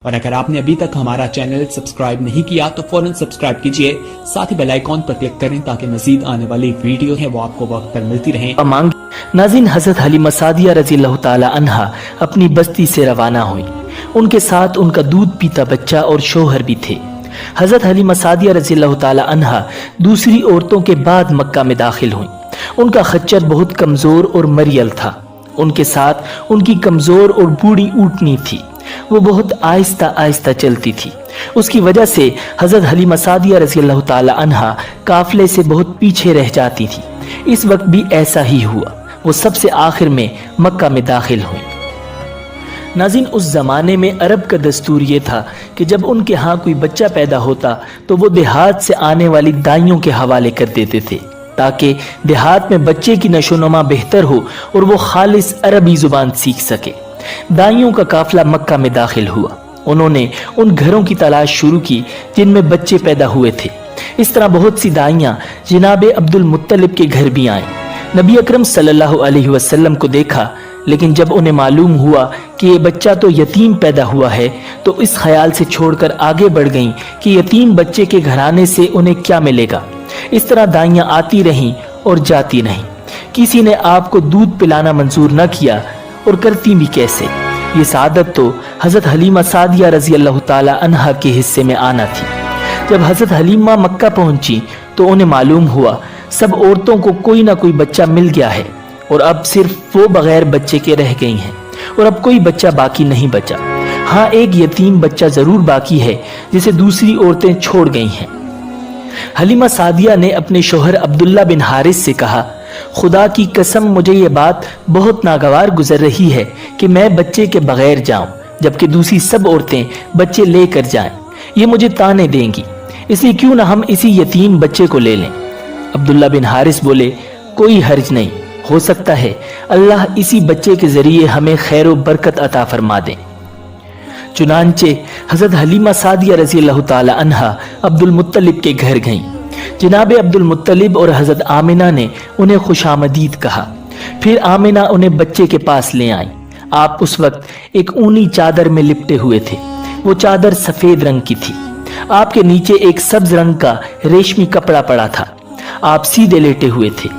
और अगर आपने अभी तक हमारा चैनल सब्सक्राइब नहीं किया तो फौरन सब्सक्राइब कीजिए, साथ ही बेल आइकॉन पर क्लिक करें ताकि मजीद आने वाली वीडियो है वो आपको वक्त पर मिलती रहे। नाज़रीन, हज़रत हलीमा सादिया रज़ियल्लाहु ताला अन्हा अपनी बस्ती से रवाना हुई। उनके साथ उनका दूध पीता बच्चा और शोहर भी थे। हज़रत हलीमा सादिया रज़ियल्लाहु ताला अन्हा दूसरी औरतों के बाद मक्का में दाखिल हुई। उनका खच्चर बहुत कमज़ोर और मरियल था। उनके साथ उनकी कमज़ोर और बूढ़ी ऊँटनी थी। वो बहुत आहिस्ता आहिस्ता चलती थी। उसकी वजह से हज़रत हलीमा सादिया रज़ियल्लाहु ताला अन्हा काफिले से बहुत पीछे रह जाती थी। इस वक्त भी ऐसा ही हुआ। वो सबसे आखिर में मक्का में दाखिल हुई। नाज़रीन, उस ज़माने में अरब का दस्तूर ये था कि जब उनके यहाँ कोई बच्चा पैदा होता तो वो देहात से आने वाली दाइयों के हवाले कर देते थे ताकि देहात में बच्चे की नशोनुमा बेहतर हो और वो खालिस अरबी ज़ुबान सीख सके। दाइयों का काफिला मक्का में दाखिल हुआ। उन्होंने उन घरों की तलाश शुरू की जिनमें बच्चे पैदा हुए थे। इस तरह बहुत सी दाइयाँ जनाब अब्दुल मुत्तलिब के घर भी आईं। नबी अकरम सल्लल्लाहु अलैहि वसल्लम को देखा, लेकिन जब उन्हें मालूम हुआ कि ये बच्चा तो यतीम पैदा हुआ है तो इस ख्याल से छोड़कर आगे बढ़ गईं कि यतीम बच्चे के घराने से उन्हें क्या मिलेगा। इस तरह दाइयाँ आती रहीं और जाती नहीं। किसी ने आपको दूध पिलाना मंजूर न किया और करती भी कैसे। ये सादत तो हज़रत हलीमा सादिया रज़ियल्लाहु ताला अन्हा के हिस्से में आना थी। जब हज़रत हलीमा मक्का पहुंची तो उन्हें मालूम हुआ सब औरतों को कोई ना कोई बच्चा मिल गया है और अब सिर्फ वो बगैर बच्चे के रह गई हैं और अब कोई बच्चा बाकी नहीं बचा। हाँ, एक यतीम बच्चा जरूर बाकी है जिसे दूसरी औरतें छोड़ गई हैं। हलीमा सादिया ने अपने शोहर अब्दुल्ला बिन हारिस से कहा, खुदा की कसम मुझे ये बात बहुत नागवार गुजर रही है कि मैं बच्चे के बगैर जाऊं जबकि दूसरी सब औरतें बच्चे लेकर जाएं। ये मुझे ताने देंगी, इसलिए क्यों ना हम इसी यतीम बच्चे को ले लें। अब्दुल्ला बिन हारिस बोले, कोई हर्ज नहीं, हो सकता है अल्लाह इसी बच्चे के जरिए हमें खैर व बरकत अता फरमा दें। चुनांचे हज़रत हलीमा सादिया रज़ियल्लाहु ताला अन्हा अब्दुल मुत्तलिब के घर गईं। जनाब अब्दुल मुत्तलिब और हज़रत आमिना ने उन्हें खुशामदीद कहा। फिर आमिना उन्हें बच्चे के पास ले आई। आप उस वक्त एक ऊनी चादर में लिपटे हुए थे। वो चादर सफेद रंग की थी। आपके नीचे एक सब्ज रंग का रेशमी कपड़ा पड़ा था। आप सीधे लेटे हुए थे।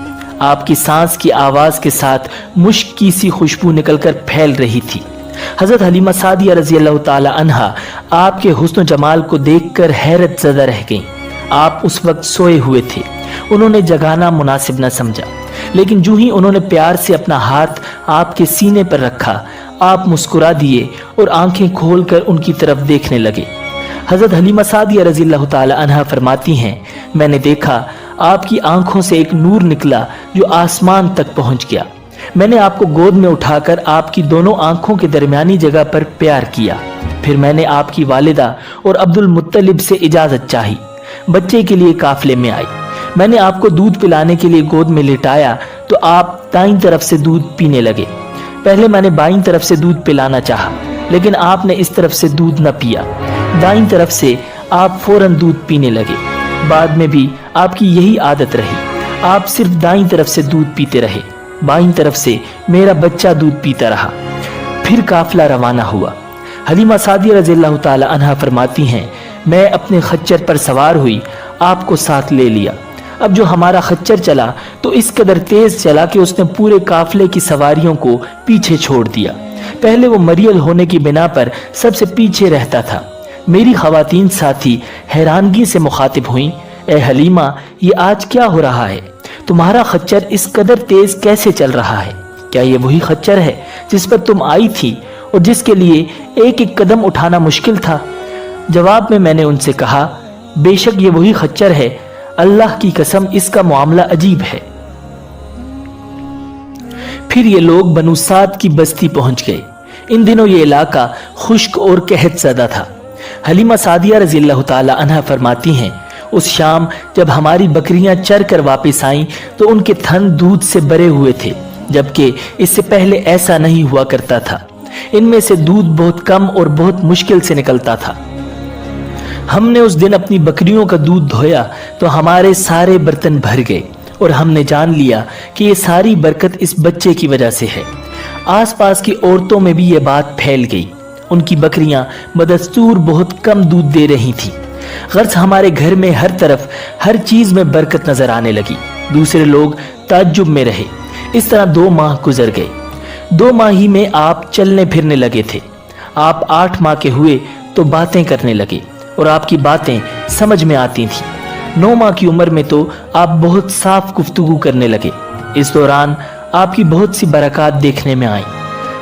आपकी सांस की आवाज के साथ मुश्क की सी खुशबू निकलकर फैल रही थी। हज़रत हलीमा सादिया रज़ियल्लाहु ताला अन्हा आपके हुस्न जमाल को देखकर हैरत ज़दा रह गईं। आप उस वक्त सोए हुए थे। उन्होंने जगाना मुनासिब न समझा, लेकिन जो ही उन्होंने प्यार से अपना हाथ आपके सीने पर रखा, आप मुस्कुरा दिए और आंखें खोलकर उनकी तरफ देखने लगे। हज़रत हलीमा सादिया रज़ियल्लाहु ताला अन्हा फरमाती हैं, मैंने देखा आपकी आंखों से एक नूर निकला जो आसमान तक पहुंच गया। मैंने आपको गोद में उठाकर आपकी दोनों आंखों के दरमियानी जगह पर प्यार किया। फिर मैंने आपकी वालिदा और अब्दुल मुत्तलिब से इजाजत चाही। बच्चे के लिए काफिले में आई। मैंने आपको दूध पिलाने के लिए गोद में लिटाया तो आप दाईं तरफ से दूध पीने लगे। पहले मैंने बाईं तरफ से दूध पिलाना चाहा, लेकिन आपने इस तरफ से दूध न पिया। दाईं तरफ से आप फौरन दूध पीने लगे। बाद में भी आपकी यही आदत रही। आप सिर्फ दाईं तरफ से दूध पीते रहे। बाईं तरफ से मेरा बच्चा दूध पीता रहा। फिर काफिला रवाना हुआ। हलीमा सादिया रज़ियल्लाहु ताला अन्हा फरमाती हैं, मैं अपने खच्चर पर सवार हुई, आपको साथ ले लिया। अब जो हमारा खच्चर चला तो इस कदर तेज चला कि उसने पूरे काफिले की सवारियों को पीछे छोड़ दिया। पहले वो मरियल होने की बिना पर सबसे पीछे रहता था। मेरी खवातीन साथी हैरानगी से मुखातिब हुई, ए हलीमा, ये आज क्या हो रहा है? तुम्हारा खच्चर इस कदर तेज कैसे चल रहा है? क्या ये वही खच्चर है जिस पर तुम आई थी और जिसके लिए एक एक कदम उठाना मुश्किल था? जवाब में मैंने उनसे कहा, बेशक ये वही खच्चर है। अल्लाह की कसम इसका मामला अजीब है। फिर ये लोग बनु साद की बस्ती पहुंच गए। इन दिनों ये इलाका खुश्क और कहत ज़दा था। हलीमा सादिया रज़ियल्लाहु ताला अन्हा फरमाती हैं, उस शाम जब हमारी बकरियां चर कर वापस आईं तो उनके थन दूध से भरे हुए थे, जबकि इससे पहले ऐसा नहीं हुआ करता था। इनमें से दूध बहुत कम और बहुत मुश्किल से निकलता था। हमने उस दिन अपनी बकरियों का दूध धोया तो हमारे सारे बर्तन भर गए और हमने जान लिया कि ये सारी बरकत इस बच्चे की वजह से है। आसपास की औरतों में भी ये बात फैल गई। उनकी बकरियां बदस्तूर बहुत कम दूध दे रही थीं। गर्ज हमारे घर में हर तरफ हर चीज में बरकत नजर आने लगी। दूसरे लोग ताज्जुब में रहे। इस तरह 2 माह गुजर गए। 2 माह ही में आप चलने फिरने लगे थे। आप 8 माह के हुए तो बातें करने लगे और आपकी बातें समझ में आती थीं। 9 माह की उम्र में तो आप बहुत साफ गुफ्तगू करने लगे। इस दौरान आपकी बहुत सी बरक़ात देखने में आई।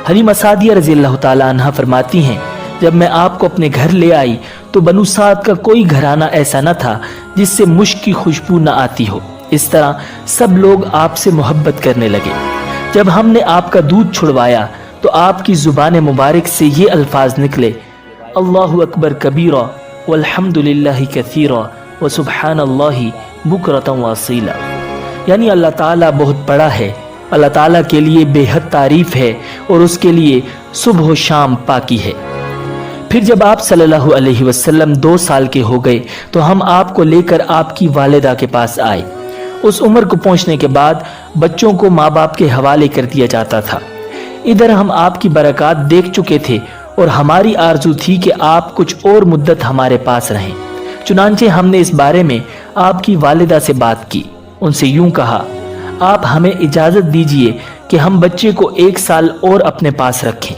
हलीमा सादिया रज़ी अल्लाह ताला अन्हा फरमाती हैं, जब मैं आपको अपने घर ले आई तो बनु साद का कोई घराना ऐसा न था जिससे मुश्क की खुशबू न आती हो। इस तरह सब लोग आपसे मोहब्बत करने लगे। जब हमने आपका दूध छुड़वाया तो आपकी जुबान मुबारक से ये अल्फाज निकले, अल्लाहु अकबर कबीरा वल्हम्दुलिल्लाहि कसीरा व सुब्हानल्लाहि बुकरतन व असीला, यानी अल्लाह ताला बहुत बड़ा है, अल्लाह ताला के लिए बेहद तारीफ है और उसके लिए सुबह व शाम पाकी है। फिर जब आप सल्लल्लाहु अलैहि वसल्लम 2 साल के हो गए तो हम आपको लेकर आपकी वालिदा के पास आए। उस उम्र को पहुंचने के बाद बच्चों को माँ बाप के हवाले कर दिया जाता था। इधर हम आपकी बरक़ात देख चुके थे और हमारी आरजू थी कि आप कुछ और मुद्दत हमारे पास रहें। चुनांचे हमने इस बारे में आपकी वालिदा से बात की। उनसे यूं कहा, आप हमें इजाज़त दीजिए कि हम बच्चे को 1 साल और अपने पास रखें।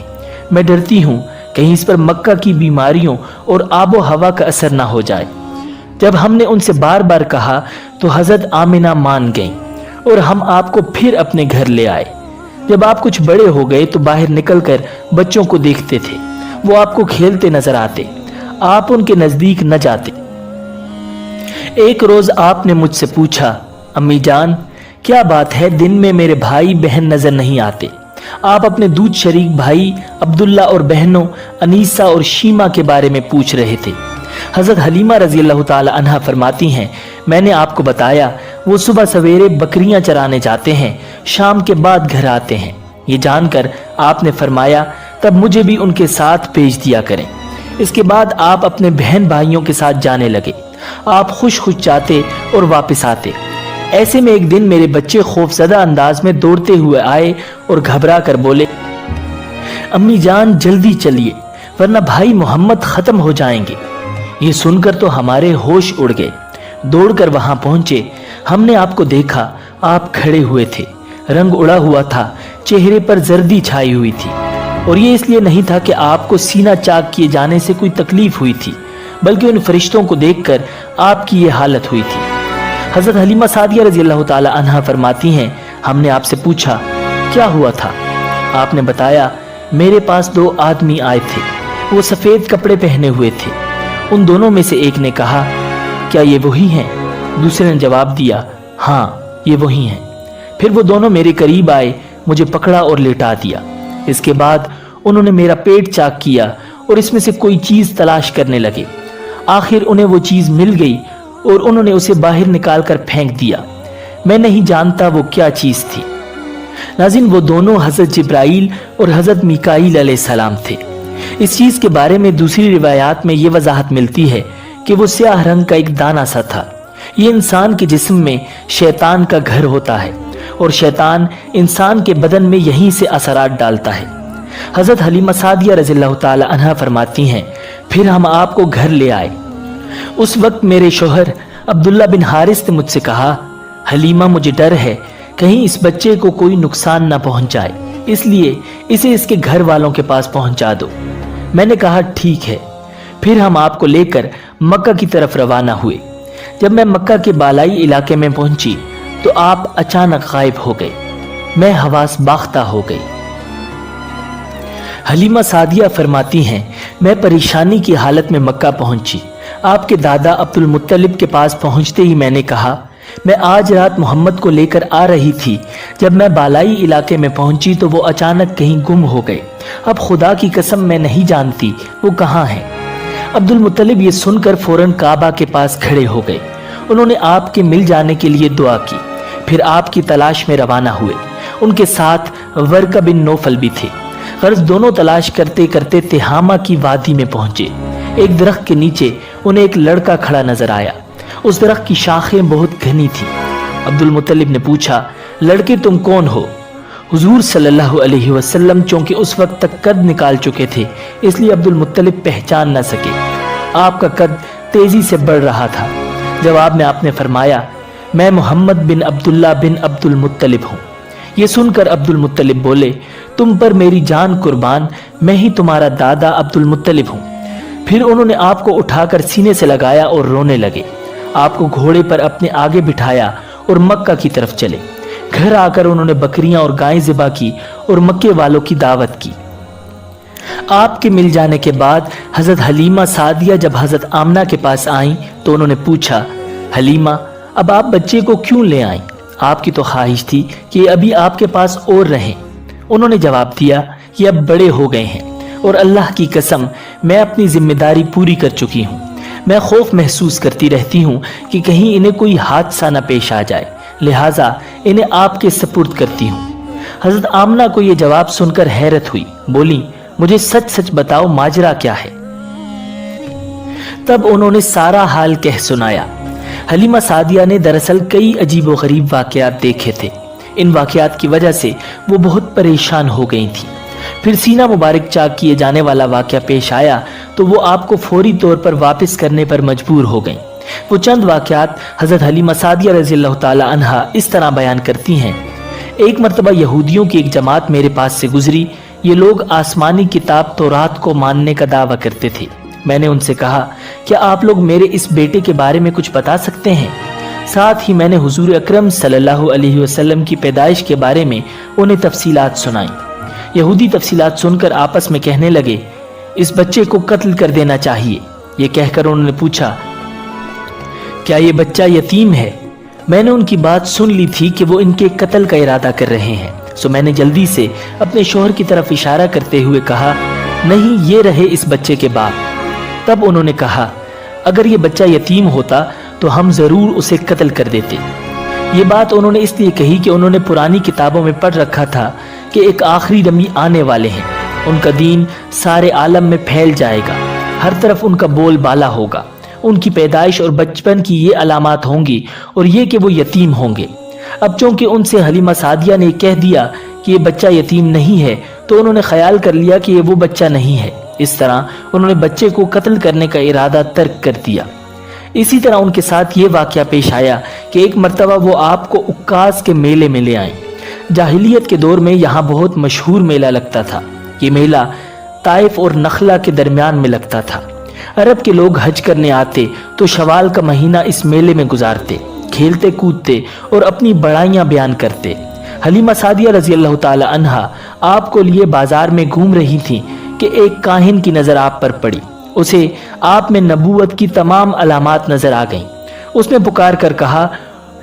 मैं डरती हूँ कहीं इस पर मक्का की बीमारियों और आबो हवा का असर ना हो जाए। जब हमने उनसे बार बार कहा तो हज़रत आमिना मान गईं और हम आपको फिर अपने घर ले आए। जब आप कुछ बड़े हो गए तो बाहर निकलकर बच्चों को देखते थे। वो आपको खेलते नजर आते, आप उनके नजदीक न जाते। एक रोज आपने मुझसे पूछा, अम्मी जान क्या बात है, दिन में मेरे भाई बहन नजर नहीं आते? आप अपने दूध शरीक भाई अब्दुल्ला और बहनों अनीसा और शीमा के बारे में पूछ रहे थे। हजरत हलीमा रजी अल्लाह ताला अन्हा फरमाती हैं, मैंने आपको बताया वो सुबह सवेरे बकरियां चराने जाते हैं, शाम के बाद घर आते हैं। ये जानकर आपने फरमाया, तब मुझे भी उनके साथ भेज दिया करें। इसके बाद आप अपने बहन भाइयों के साथ जाने लगे। आप खुश खुश जाते और वापस आते। ऐसे में एक दिन मेरे बच्चे खौफजदा अंदाज में दौड़ते हुए आए और घबरा कर बोले, अम्मी जान जल्दी चलिए वरना भाई मोहम्मद खत्म हो जाएंगे। ये सुनकर तो हमारे होश उड़ गए। दौड़कर वहां पहुंचे, हमने आपको देखा, आप खड़े हुए थे, रंग उड़ा हुआ था, चेहरे पर जर्दी छाई हुई थी। और ये इसलिए नहीं था कि आपको सीना चाक किए जाने से कोई तकलीफ हुई थी, बल्कि उन फरिश्तों को देखकर आपकी ये हालत हुई थी। हजरत हलीमा सादिया रजी अल्लाह ताला अन्हा फरमाती हैं, हमने आपसे पूछा क्या हुआ था? आपने बताया, मेरे पास 2 आदमी आए थे, वो सफेद कपड़े पहने हुए थे। उन दोनों में से एक ने कहा, क्या ये वही हैं? दूसरे ने जवाब दिया, हाँ ये वही हैं। फिर वो दोनों मेरे करीब आए, मुझे पकड़ा और लेटा दिया। इसके बाद उन्होंने मेरा पेट चाक किया और इसमें से कोई चीज तलाश करने लगे। आखिर उन्हें वो चीज मिल गई और उन्होंने उसे बाहर निकालकर फेंक दिया। मैं नहीं जानता वो क्या चीज थी। नाज़रीन, वो दोनों हजरत जिब्राइल और हजरत मीकाईल अलैहिस्सलाम थे। इस चीज के बारे में दूसरी रिवायात में ये वजाहत मिलती है कि वो स्याह रंग का एक दाना सा था। ये इंसान के जिस्म में शैतान का घर होता है और शैतान इंसान के बदन में यहीं से असरात डालता है। हजरत हलीमा सादिया रज़ियल्लाहु ताला अन्हा फरमाती हैं, फिर हम आपको घर ले आए। उस वक्त मेरे शोहर अब्दुल्ला बिन हारिस ने मुझसे कहा, हलीमा मुझे डर है कहीं इस बच्चे को कोई नुकसान न पहुंचाए, इसलिए इसे इसके घर वालों के पास पहुंचा दो। मैंने कहा ठीक है। फिर हम आपको लेकर मक्का की तरफ रवाना हुए। जब मैं मक्का के बालाई इलाके में पहुंची तो आप अचानक गायब हो गए। मैं हवास बाख्ता हो गई। हलीमा सादिया फरमाती हैं, मैं परेशानी की हालत में मक्का पहुंची। आपके दादा अब्दुल मुत्तलिब के पास पहुंचते ही मैंने कहा, मैं आज रात मोहम्मद को लेकर आ रही थी। जब मैं बालाई इलाके में पहुंची तो वो अचानक कहीं गुम हो गए। अब खुदा की कसम मैं नहीं जानती वो कहाँ हैं। अब्दुल मुत्तलिब ये सुनकर फौरन काबा के पास खड़े हो गए। उन्होंने आपके मिल जाने के लिए दुआ की। फिर आपकी तलाश में रवाना हुए। उनके साथ वर्का बिन नौफल भी थे। गर्ज दोनों तलाश करते करते तिहामा की वादी में पहुंचे। एक दरख्त के नीचे उन्हें एक लड़का खड़ा नजर आया। उस दरख्त की शाखें बहुत घनी थी। अब्दुल मुत्तलिब ने पूछा, लड़के तुम कौन हो? हुजूर सल्लल्लाहु अलैहि वसल्लम चूंकि उस वक्त तक कद निकाल चुके थे, इसलिए अब्दुल मुत्तलिब पहचान न सके। आपका कद तेजी से बढ़ रहा था। जवाब में आपने फरमाया, मैं मोहम्मद बिन अब्दुल्ला बिन अब्दुल मुत्तलिब हूँ। ये सुनकर अब्दुल मुत्तलिब बोले, तुम पर मेरी जान कुर्बान, मैं ही तुम्हारा दादा अब्दुल मुत्तलिब हूँ। फिर उन्होंने आपको उठाकर सीने से लगाया और रोने लगे। आपको घोड़े पर अपने आगे बिठाया और मक्का की तरफ चले। घर आकर उन्होंने बकरियां और गायें ज़िबा की और मक्के वालों की दावत की। आपके मिल जाने के बाद हजरत हलीमा सादिया जब हजरत आमना के पास आईं तो उन्होंने पूछा, हलीमा, अब आप बच्चे को क्यों ले आईं? आपकी तो ख्वाहिश थी कि अभी आपके पास और रहें। उन्होंने जवाब दिया, ये अब बड़े हो गए हैं और अल्लाह की कसम मैं अपनी जिम्मेदारी पूरी कर चुकी हूँ। मैं खौफ महसूस करती रहती हूँ कि कहीं इन्हें कोई हादसा न पेश आ जाए, लिहाजा इन्हें आपके सपुर्द करती हूँ। हजरत आमना को यह जवाब सुनकर हैरत हुई। बोली, मुझे सच सच बताओ, माजरा क्या है? तब उन्होंने सारा हाल कह सुनाया। हलीमा सादिया ने दरअसल कई अजीब व गरीब वाकयात देखे थे। इन वाकयात की वजह से वो बहुत परेशान हो गई थी। फिर सीना मुबारक चाक किए जाने वाला वाकया पेश आया तो वो आपको फौरी तौर पर वापस करने पर मजबूर हो गईं। वो चंद वाकयात हजरत हलीमा सादिया रज़ियल्लाहु ताला अन्हा इस तरह बयान करती हैं। एक मरतबा यहूदियों की एक जमात मेरे पास से गुजरी। ये लोग आसमानी किताब तौरात को मानने का दावा करते थे। मैंने उनसे कहा, क्या आप लोग मेरे इस बेटे के बारे में कुछ बता सकते हैं? साथ ही मैंने हुजूर अकरम सल्लल्लाहु अलैहि वसल्लम की पैदाइश के बारे में उन्हें तफसीलात सुनाई। यहूदी तफसीलात सुनकर आपस में कहने लगे, इस बच्चे को कत्ल कर देना चाहिए। ये कहकर उन्होंने पूछा, क्या ये बच्चा यतीम है? मैंने उनकी बात सुन ली थी कि वो इनके कत्ल का इरादा कर रहे हैं, सो मैंने जल्दी से अपने शौहर की तरफ इशारा करते हुए कहा, नहीं, ये रहे इस बच्चे के बाप। तब उन्होंने कहा, अगर ये बच्चा यतीम होता तो हम जरूर उसे कत्ल कर देते। ये बात उन्होंने इसलिए कही कि उन्होंने पुरानी किताबों में पढ़ रखा था कि एक आखिरी नबी आने वाले हैं। उनका दीन सारे आलम में फैल जाएगा, हर तरफ उनका बोल बाला होगा। उनकी पैदाइश और बचपन की ये अलामात होंगी और ये कि वो यतीम होंगे। अब चूंकि उनसे हलीमा सादिया ने कह दिया कि ये बच्चा यतीम नहीं है तो उन्होंने ख्याल कर लिया कि ये वो बच्चा नहीं है। इस तरह उन्होंने बच्चे को कत्ल करने का इरादा तर्क कर दिया। इसी तरह उनके साथ ये वाकया पेश आया कि एक मरतबा वो आपको उक्कास के मेले में ले आए। जाहिलियत के दौर में यहाँ बहुत मशहूर मेला लगता था। ये मेला ताइफ और नखला के दरमियान में लगता था। अरब के लोग हज करने आते तो शवाल का महीना इस मेले में गुजारते, खेलते कूदते और अपनी बड़ाइयाँ बयान करते। हलीमा सादिया रज़ियल्लाहु ताला अन्हा आपको लिए बाजार में घूम रही थी कि एक काहिन की नजर आप पर पड़ी। उसे आप में नबूवत की तमाम अलामात नजर आ गईं। उसने पुकार कर कहा,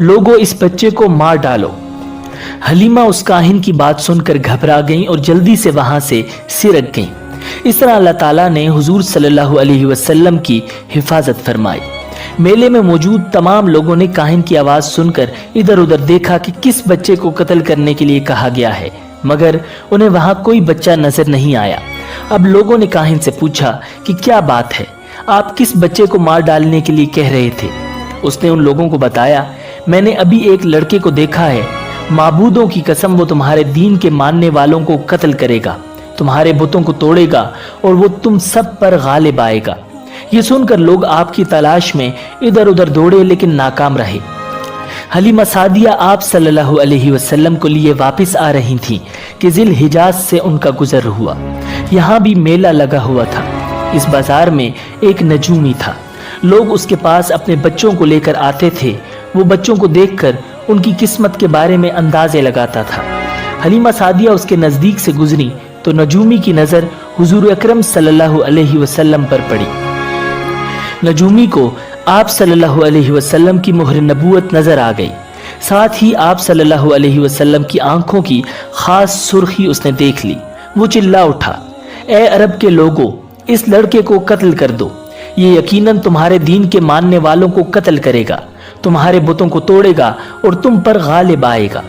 लोगों, इस बच्चे को मार डालो। हलीमा उस काहिन की बात सुनकर घबरा गईं और जल्दी से वहां से सिरक गईं। इस तरह अल्लाह ताला ने हुजूर सल्लल्लाहु अलैहि वसल्लम की हिफाजत फरमाई। मेले में मौजूद तमाम लोगों ने काहिन की आवाज सुनकर इधर उधर देखा कि किस बच्चे को कत्ल करने के लिए कहा गया है, मगर उन्हें वहां कोई बच्चा नजर नहीं आया। अब लोगों ने काहिन से पूछा कि क्या बात है, आप किस बच्चे को मार डालने के लिए कह रहे थे? उसने उन लोगों को बताया, मैंने अभी एक लड़के को देखा है, माबूदों की कसम वो तुम्हारे दीन के मानने वालों को कत्ल करेगा, तुम्हारे बुतों को तोड़ेगा और वो तुम सब पर गालिब आएगा। ये सुनकर लोग आपकी तलाश में इधर उधर दौड़े लेकिन नाकाम रहे। हलीमा सादिया आप सल्लल्लाहु अलैहि वसल्लम को लिए वापस आ रही थीं कि जिल हिजाज से उनका गुजर हुआ। यहाँ भी मेला लगा हुआ था। इस बाजार में एक नजूमी था। लोग उसके पास अपने बच्चों को लेकर आते थे। वो बच्चों को देखकर उनकी किस्मत के बारे में अंदाजे लगाता था। हलीमा सादिया उसके नजदीक से गुजरी तो नजूमी की नजर हुजूर अकरम सल्लल्लाहु अलैहि वसल्लम पर पड़ी। नजूमी को आप सल्लल्लाहु अलैहि वसल्लम की मुहर नबूवत नजर आ गई। साथ ही आप सल्लल्लाहु अलैहि वसल्लम की आंखों की खास सुर्खी उसने देख ली। वो चिल्ला उठा, ए अरब के लोगों, इस लड़के को कत्ल कर दो। ये यकीनन तुम्हारे दीन के मानने वालों को कत्ल करेगा, तुम्हारे बुतों को तोड़ेगा और तुम पर गालिब आएगा।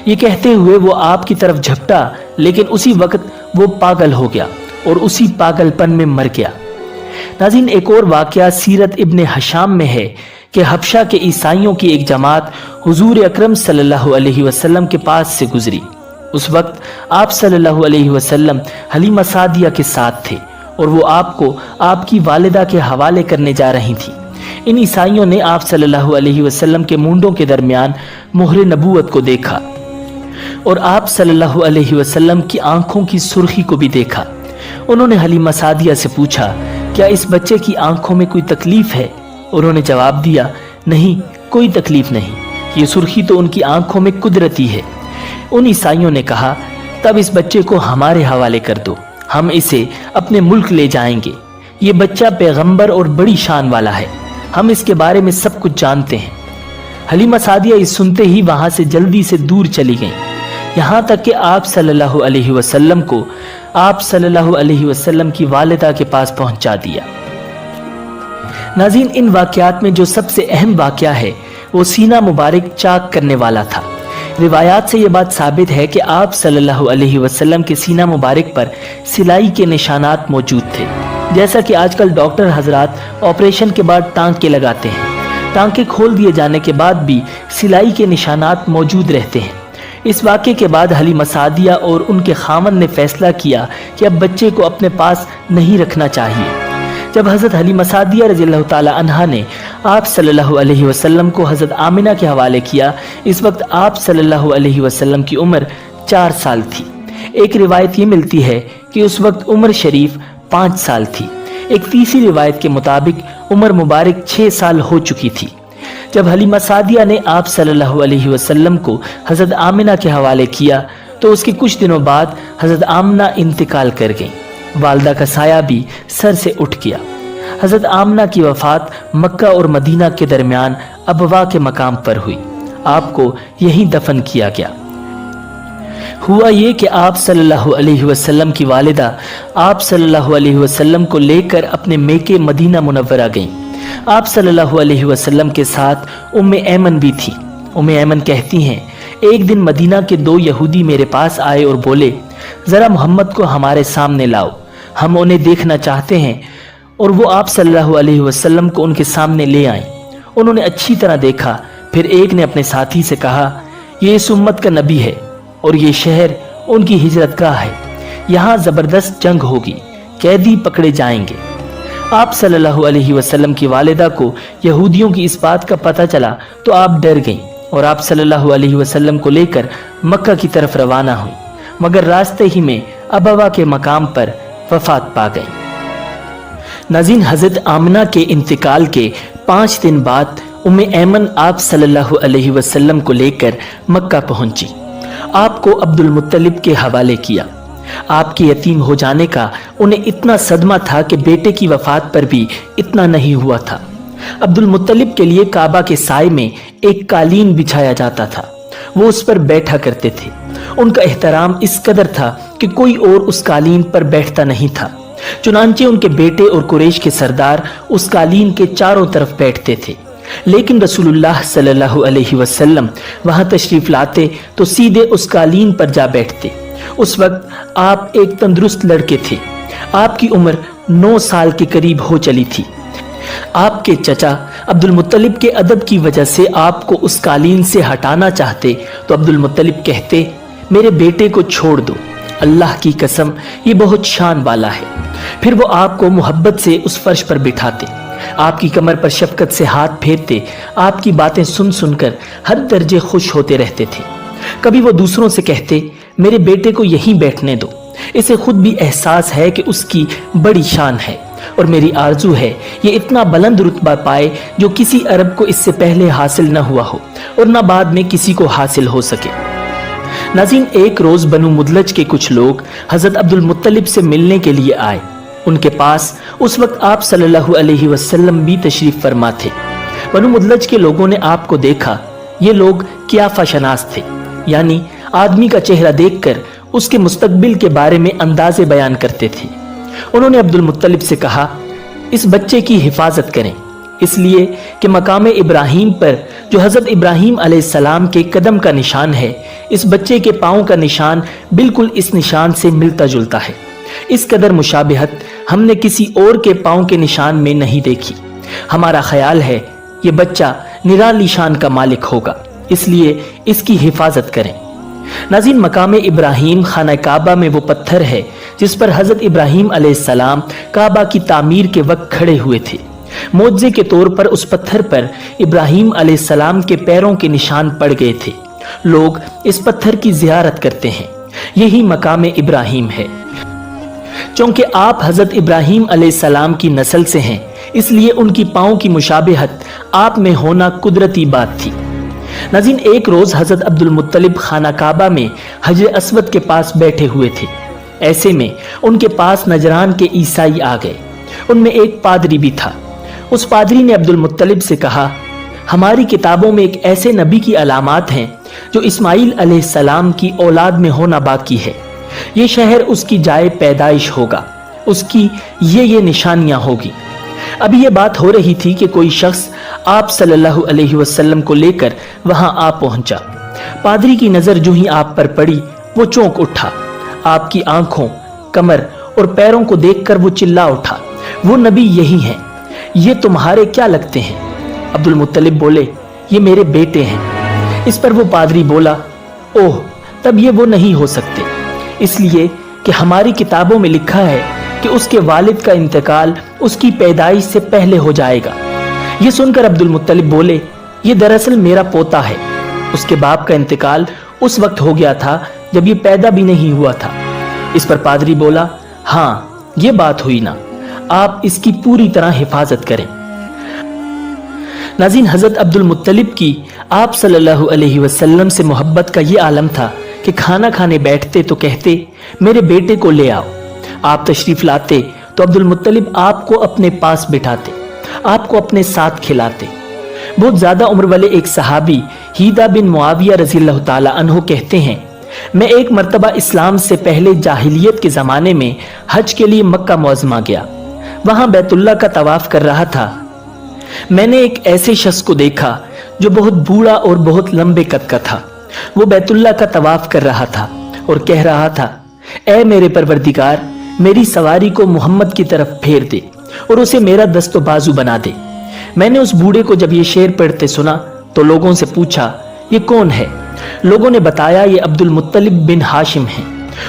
ये कहते हुए वो आपकी तरफ झपटा, लेकिन उसी वक्त वो पागल हो गया और उसी पागलपन में मर गया। नाज़रीन, एक और वाकया सीरत इब्ने हशाम में है कि हबशा के ईसाइयों की एक जमात हुजूर अकरम सल्लल्लाहु अलैहि वसल्लम के पास से गुजरी। उस वक्त आप सल्लल्लाहु अलैहि वसल्लम हलीमा सादिया के साथ थे और वो आपको आपकी वालिदा के हवाले करने जा रही थी। इन ईसाइयों ने आप सल्लल्लाहु अलैहि वसल्लम के मूंडों के दरमियान मोहरे नबूवत को देखा और आप सल्लल्लाहु अलैहि वसल्लम की आंखों की सुर्खी को भी देखा। उन्होंने हलीमा सादिया से पूछा, क्या इस बच्चे की आंखों में कोई तकलीफ है? उन्होंने जवाब दिया, नहीं, कोई तकलीफ नहीं, ये सुर्खी तो उनकी आंखों में कुदरती है। उन ईसाइयों ने कहा, तब इस बच्चे को हमारे हवाले कर दो, हम इसे अपने मुल्क ले जाएंगे। ये बच्चा पैगंबर और बड़ी शान वाला है, हम इसके बारे में सब कुछ जानते हैं। हलीमा सादिया इस सुनते ही वहां से जल्दी से दूर चली गईं, यहाँ तक कि आप सल्लल्लाहु अलैहि वसल्लम को आप सल्लल्लाहु अलैहि वसल्लम की वालिदा के पास पहुंचा दिया। नाज़रीन, इन वाक़यात में जो सबसे अहम वाक़या है वो सीना मुबारक चाक करने वाला था। रिवायात से ये बात साबित है कि आप सल्लल्लाहु अलैहि वसल्लम के सीना मुबारक पर सिलाई के निशानात मौजूद थे, जैसा कि आजकल डॉक्टर हजरात ऑपरेशन के बाद टांके लगाते हैं। टांके खोल दिए जाने के बाद भी सिलाई के निशानात मौजूद रहते हैं। इस वाक़े के बाद हलीमा सादिया और उनके खामन ने फैसला किया कि अब बच्चे को अपने पास नहीं रखना चाहिए। जब हज़रत हलीमा सादिया रज़ियल्लाहु ताला अन्हा ने आप सल्लल्लाहु अलैहि वसल्लम को हज़रत आमिना के हवाले किया, इस वक्त आप सल्लल्लाहु अलैहि वसल्लम की उम्र 4 साल थी। एक रिवायत ये मिलती है कि उस वक्त उम्र शरीफ 5 साल थी। एक तीसरी रिवायत के मुताबिक उम्र मुबारक 6 साल हो चुकी थी। जब हलीमा सादिया ने आप सल्लल्लाहु अलैहि वसल्लम को हज़रत आमिना के हवाले किया तो उसके कुछ दिनों बाद हज़रत आमिना इंतकाल कर गईं। वालदा का साया भी सर से उठ गया। हज़रत आमिना की वफ़ात मक्का और मदीना के दरमियान अबवा के मकाम पर हुई। आपको यहीं दफन किया गया। हुआ ये कि आप सल्लल्लाहु अलैहि वसल्लम की वालिदा आप सल्लल्लाहु अलैहि वसल्लम को लेकर अपने मेके मदीना मुनव्वरा गईं। आप सल्लल्लाहु अलैहि वसल्लम के साथ उम्मे ऐमन भी थी। उम्मे ऐमन कहती हैं, एक दिन मदीना के 2 यहूदी मेरे पास आए और बोले, ज़रा मोहम्मद को हमारे सामने लाओ, हम उन्हें देखना चाहते हैं। और वो आप सल्लल्लाहु अलैहि वसल्लम को उनके सामने ले आए। उन्होंने अच्छी तरह देखा। फिर एक ने अपने साथी से कहा, ये इस उम्मत का नबी है और ये शहर उनकी हिजरतगाह है, यहाँ ज़बरदस्त जंग होगी, कैदी पकड़े जाएंगे। आप सल्लल्लाहु अलैहि वसल्लम की वालिदा को यहूदियों की इस बात का पता चला तो आप डर गईं और आप सल्लल्लाहु अलैहि वसल्लम को लेकर मक्का की तरफ रवाना हुई, मगर रास्ते ही में अबवा के मकाम पर वफात पा गईं। नाज़रीन, हज़रत आमिना के इंतकाल के 5 दिन बाद उम्मे ऐमन आप सल्लल्लाहु अलैहि वसल्लम को लेकर मक्का पहुंची। आपको अब्दुल मुत्तलिब के हवाले किया। आपके यतीम हो जाने का उन्हें इतना सदमा था कि बेटे की वफात पर भी इतना नहीं हुआ था। अब्दुल मुत्तलिब के लिए काबा के साए में एक कालीन बिछाया जाता था, वो उस पर बैठा करते थे। उनका एहतराम इस कदर था कि कोई और उस कालीन पर बैठता नहीं था। चुनांचे उनके बेटे और कुरैश के सरदार उस कालीन के चारों तरफ बैठते थे, लेकिन रसूलुल्लाह सल्लल्लाहु अलैहि वसल्लम वहां तशरीफ लाते तो सीधे उस कालीन पर जा बैठते। उस वक्त आप एक तंदुरुस्त लड़के थे। आपकी उम्र 9 साल के करीब हो चली थी। आपके चचा अब्दुल मुत्तलिब के अदब की वजह से आपको उस कालीन से हटाना चाहते तो अब्दुल मुत्तलिब कहते, मेरे बेटे को छोड़ दो, अल्लाह की कसम ये बहुत शान वाला है। फिर वो आपको मोहब्बत से उस फर्श पर बिठाते, आपकी कमर पर शफकत से हाथ फेरते, आपकी बातें सुन सुनकर हर दर्जे खुश होते रहते थे। कभी वो दूसरों से कहते, मेरे बेटे को यहीं बैठने दो, इसे खुद भी एहसास है कि उसकी बड़ी शान है और मेरी आरजू है ये इतना बुलंद रुतबा पाए जो किसी अरब को इससे पहले हासिल न हुआ हो और न बाद में किसी को हासिल हो सके। नाज़रीन, एक रोज बनु मुदलज के कुछ लोग हजरत अब्दुल मुत्तलिब से मिलने के लिए आए। उनके पास उस वक्त आप सल्लल्लाहु अलैहि वसल्लम भी तशरीफ फरमा थे। बनु मुदलज के लोगों ने आपको देखा। ये लोग कियाफा शनास थे, यानी आदमी का चेहरा देखकर उसके मुस्तकबिल के बारे में अंदाजे बयान करते थे। उन्होंने अब्दुल मुत्तलिब से कहा, इस बच्चे की हिफाजत करें, इसलिए कि मकाम इब्राहिम पर जो हज़रत इब्राहिम अलैहिस्सलाम के कदम का निशान है, इस बच्चे के पाँव का निशान बिल्कुल इस निशान से मिलता जुलता है। इस कदर मुशाबिहत हमने किसी और के पाँव के निशान में नहीं देखी। हमारा ख्याल है ये बच्चा निराली शान का मालिक होगा, इसलिए इसकी हिफाजत करें। नाज़रीन, मकाम इब्राहिम खाना काबा में वो पत्थर है जिस पर हज़रत इब्राहिम अलैहिस्सलाम काबा की तामीर के वक्त खड़े हुए थे। मोज़े के तौर पर उस पत्थर पर इब्राहिम अलैहिस्सलाम के पैरों के निशान पड़ गए थे। लोग इस पत्थर की ज़ियारत करते हैं। यही मकाम इब्राहिम है। चूंकि आप हज़रत इब्राहिम अलैहिस्सलाम की नस्ल से हैं, इसलिए उनकी पाँव की मुशाबिहत आप में होना कुदरती बात थी। नाज़रीन, एक रोज़ हज़रत अब्दुल मुत्तलिब खाना काबा में हजर अस्वद के पास बैठे हुए थे। ऐसे में उनके पास नजरान के ईसाई आ गए। उनमें एक पादरी भी था। उस पादरी ने अब्दुल मुत्तलिब से कहा, हमारी किताबों में एक ऐसे नबी की अलामात हैं जो इस्माइल अलैहिस्सलाम की औलाद में होना बाकी है। ये शहर उसकी जाए पैदाइश होगा, उसकी ये निशानियां होगी। अभी ये बात हो रही थी कि कोई शख्स आप सल्लल्लाहु अलैहि वसल्लम को लेकर वहां आ पहुंचा। पादरी की नजर जो ही आप पर पड़ी, वो चौंक उठा। आपकी आंखों, कमर और पैरों को देखकर वो चिल्ला उठा, वो नबी यही हैं। ये तुम्हारे क्या लगते हैं? अब्दुल मुत्तलिब बोले, ये मेरे बेटे हैं। इस पर वो पादरी बोला, ओह, तब ये वो नहीं हो सकते, इसलिए कि हमारी किताबों में लिखा है कि उसके वालिद का इंतकाल उसकी पैदाइश से पहले हो जाएगा। ये सुनकर अब्दुल मुत्तलिब बोले, ये दरअसल मेरा पोता है। उसके बाप का इंतकाल उस वक्त हो गया था जब ये पैदा भी नहीं हुआ था। इस पर पादरी बोला, हाँ, ये बात हुई ना, आप इसकी पूरी तरह हिफाजत करें। नाज़रीन, हज़रत अब्दुल मुत्तलिब की आप सल्लल्लाहु अलैहि वसल्लम से मोहब्बत का ये आलम था कि खाना खाने बैठते तो कहते, मेरे बेटे को ले आओ। आप तशरीफ लाते तो अब्दुल मुत्तलिब आपको अपने पास बिठाते, आपको अपने साथ खिलाते। बहुत ज्यादा उम्र वाले एक सहाबी हीदा बिन मुआविया रज़ियल्लाहु ताला अन्हु कहते हैं, मैं एक मर्तबा इस्लाम से पहले जाहिलियत के ज़माने में हज के लिए मक्का मुअज़्ज़मा गया। वहां बैतुल्लाह का तवाफ कर रहा था। मैंने एक ऐसे शख्स को देखा जो बहुत बूढ़ा और बहुत लंबे कद का था। वो बैतुल्लाह का तवाफ कर रहा था और कह रहा था, ऐ मेरे परवरदिगार, मेरी सवारी को मोहम्मद की तरफ फेर दे और उसे मेरा दस्तो बाजू बना दे। मैंने उस बूढ़े को जब ये शेर पढ़ते सुना तो लोगों से पूछा, ये कौन है? लोगों ने बताया, ये अब्दुल मुत्तलिब बिन हाशिम हैं।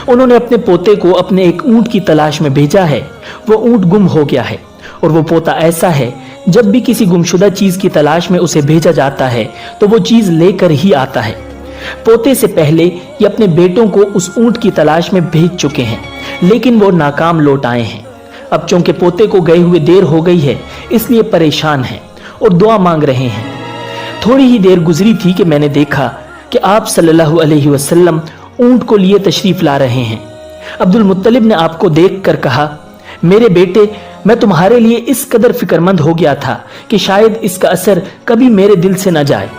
उन्होंने अपने पोते को अपने एक ऊंट की तलाश में भेजा है। वो ऊंट गुम हो गया है और वो पोता ऐसा है, जब भी किसी गुमशुदा चीज की तलाश में उसे भेजा जाता है तो वो चीज लेकर ही आता है। पोते से पहले ये अपने बेटों को उस ऊंट की तलाश में भेज चुके हैं, लेकिन वो नाकाम लौट आए हैं। अब चूंकि पोते को गए हुए देर हो गई है, इसलिए परेशान हैं और दुआ मांग रहे हैं। थोड़ी ही देर गुजरी थी कि मैंने देखा कि आप सल्लल्लाहु अलैहि वसल्लम ऊंट को लिए तशरीफ ला रहे हैं। अब्दुल मुत्तलिब ने आपको देखकर कहा, मेरे बेटे, मैं तुम्हारे लिए इस कदर फिक्रमंद हो गया था कि शायद इसका असर कभी मेरे दिल से न जाए।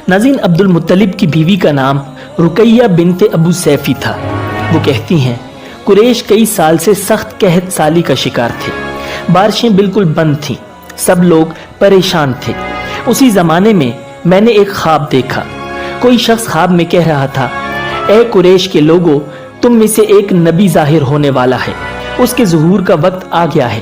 नाज़रीन, अब्दुल मुत्तलिब की बीवी का नाम रुकैया बिनते अबू सैफी था। वो कहती हैं, कुरैश कई साल से सख्त कहत साली का शिकार थे। बारिशें बिल्कुल बंद थीं, सब लोग परेशान थे। उसी जमाने में मैंने एक ख्वाब देखा। कोई शख्स ख्वाब में कह रहा था, ए कुरैश के लोगों, तुम में से एक नबी जाहिर होने वाला है। उसके ज़ुहूर का वक्त आ गया है।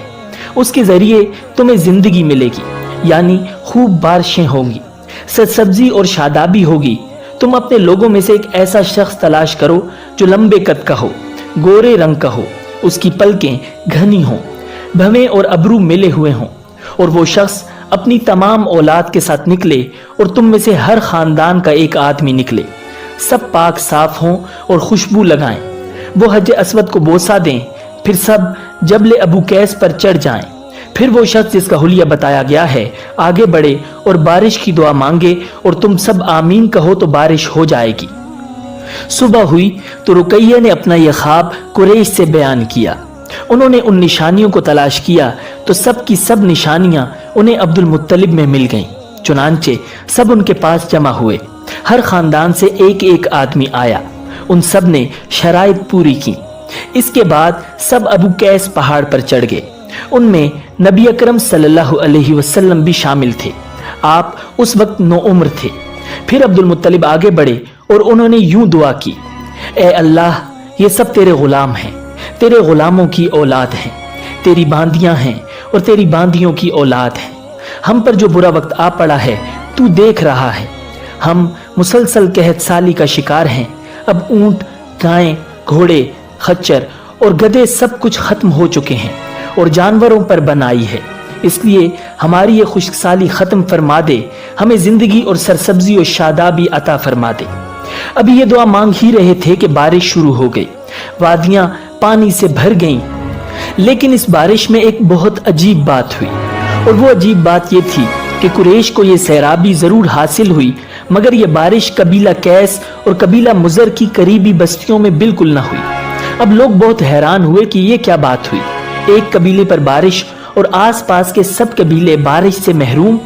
उसके जरिए तुम्हें जिंदगी मिलेगी, यानी खूब बारिशें होंगी, सब्जी और शादाबी होगी। तुम अपने लोगों में से एक ऐसा शख्स तलाश करो जो लंबे कद का हो, गोरे रंग का हो, उसकी पलकें घनी हों, भवें और अबरू मिले हुए हों, और वो शख्स अपनी तमाम औलाद के साथ निकले और तुम में से हर खानदान का एक आदमी निकले। सब पाक साफ हों और खुशबू लगाएं। वो हज अस्वद को बोसा दें, फिर सब जबले अबू कैस पर चढ़ जाएं। फिर वो शख्स जिसका हुलिया बताया गया है आगे बढ़े और बारिश की दुआ मांगे और तुम सब आमीन कहो तो बारिश हो जाएगी। सुबह हुई तो रुकैया ने अपना यह ख्वाब कुरैश से बयान किया। उन्होंने उन निशानियों को तलाश किया तो सब की सब निशानियां उन्हें अब्दुल मुत्तलिब में मिल गईं। चुनांचे सब उनके पास जमा हुए। हर खानदान से एक एक आदमी आया। उन सब ने शराइत पूरी की। इसके बाद सब अबू कैस पहाड़ पर चढ़ गए। उनमें नबी अकरम सल्लल्लाहु अलैहि वसल्लम भी शामिल थे। आप उस वक्त नौउम्र थे। फिर अब्दुल मुत्तलिब आगे बढ़े और उन्होंने यूं दुआ की, ए अल्लाह, ये सब तेरे गुलाम हैं, तेरे गुलामों की औलाद हैं, तेरी बांदियां हैं और तेरी बांदियों की औलाद हैं। हम पर जो बुरा वक्त आ पड़ा है तू देख रहा है। हम मुसलसल कहत साली का शिकार हैं। अब ऊंट, गायें, घोड़े, खच्चर और गधे सब कुछ खत्म हो चुके हैं और जानवरों पर बन आई है। इसलिए हमारी ये खुशकसाली खत्म फरमा दे, हमें जिंदगी और सरसब्जी और शादाबी अता फरमा दे। अभी ये दुआ मांग ही रहे थे कि बारिश शुरू हो गई, वादियां पानी से भर गईं। लेकिन इस बारिश में एक बहुत अजीब बात हुई, और वो अजीब बात ये थी कि कुरैश को ये सैराबी जरूर हासिल हुई, मगर ये बारिश कबीला कैस और कबीला मुजर की करीबी बस्तियों में बिल्कुल ना हुई। अब लोग बहुत हैरान हुए कि ये क्या बात हुई। एक कबीले पर बारिश और आसपास के सब कबीले बारिश से महरूम।